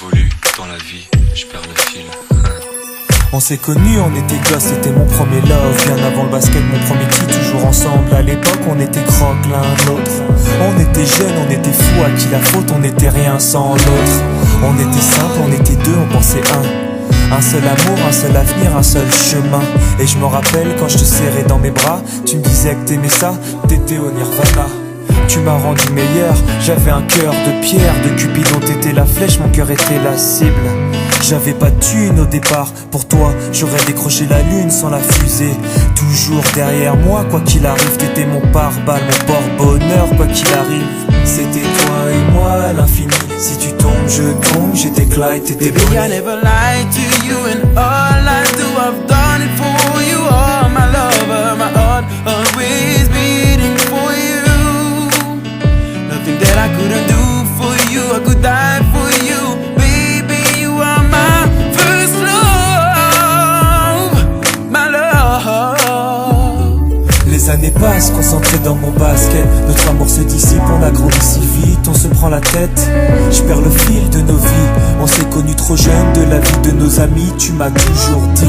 j'évolue dans la vie, je perds le fil. On s'est connus, on était gosses, c'était mon premier love. Bien avant le basket, mon premier titre, toujours ensemble. À l'époque, on était croque l'un l'autre. On était jeunes, on était fous, à qui la faute, on n'était rien sans l'autre. On était simple, on était deux, on pensait un seul amour, un seul avenir, un seul chemin. Et je me rappelle quand je te serrais dans mes bras, tu me disais que t'aimais ça, t'étais au Nirvana. Tu m'as rendu meilleur, j'avais un cœur de pierre. De Cupidon t'étais la flèche, mon cœur était la cible. J'avais pas de thune au départ, pour toi j'aurais décroché la lune sans la fusée. Toujours derrière moi, quoi qu'il arrive, t'étais mon pare-balles, mon porte-bonheur, quoi qu'il arrive. C'était toi et moi à l'infini. Si tu tombes, je tombe, j'étais Clyde, t'étais Baby, I never lied to you, and all I do, I've done it for you. Oh, my lover, my heart always beating for you. Nothing that I couldn't do for you, I could die for you. Baby, you are my first love, my love. Les années passent, concentrées dans mon basket. Notre amour se dissipe, on a grandi si vite, on se prend la tête. Je perds le fil de nos vies. On s'est connus trop jeunes, de la vie de nos amis. Tu m'as toujours dit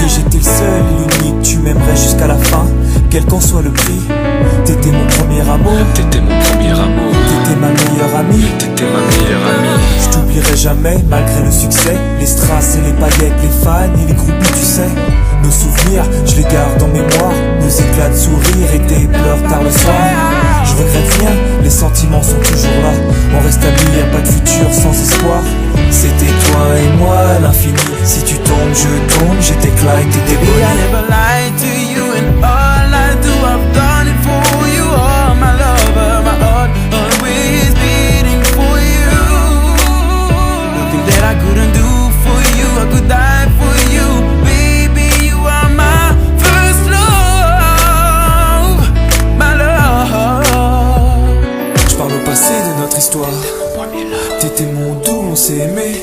que j'étais le seul et l'unique. Tu m'aimerais jusqu'à la fin, quel qu'en soit le prix. T'étais mon premier amour, T'étais mon premier amour, t'étais ma meilleure amie. t'étais ma meilleure amie. Je t'oublierai jamais, malgré le succès. Les strass et les paillettes, les fans et les groupies, tu sais. Nos souvenirs, je les garde en mémoire. Nos éclats de sourire et tes pleurs tard le soir. Je regrette rien, les sentiments sont toujours là. On reste amis, y'a pas de futur sans espoir. C'était toi et moi à l'infini. Si tu tombes, je tombe, j'étais Clyde, t'étais Baby, I Bonnie. never lied to you, and all I do, I've done it for you. Oh, my lover, my heart always beating for you. Nothing that I couldn't do for you, I could die for you. Baby, you are my first love, my love. Je parle au passé de notre histoire. T'étais mon doux, on s'est aimé.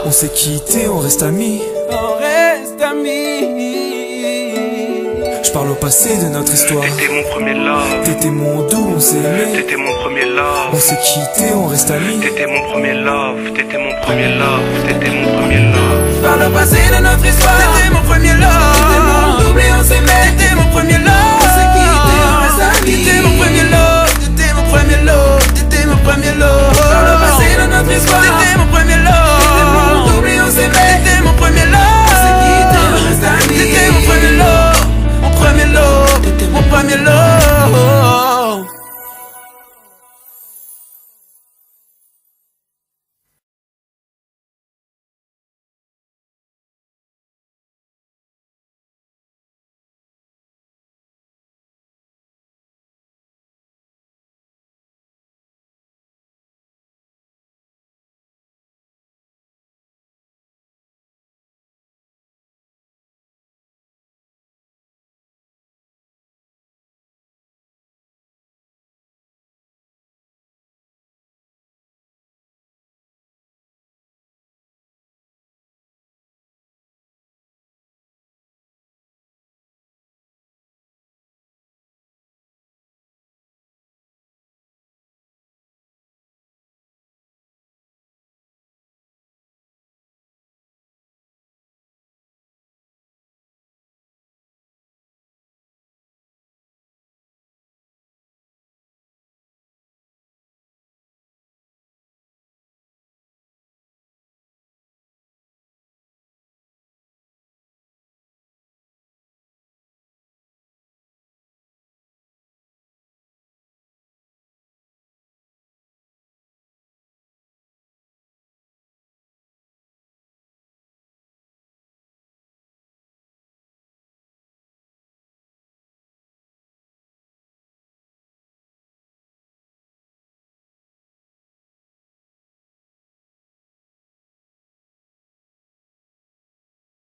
On s'est quitté, on reste amis. On reste amis. Je parle au passé de notre histoire. T'étais mon premier love, T'étais mon doux, on s'est aimé. t'étais mon premier love. On s'est quitté, on reste amis. T'étais mon premier love, t'étais mon premier love, t'étais mon premier love. Par le passé de notre histoire, t'étais mon premier love. T'étais mon double et on s'aimait. T'étais mon premier love. On s'est quitté, on reste amis. T'étais mon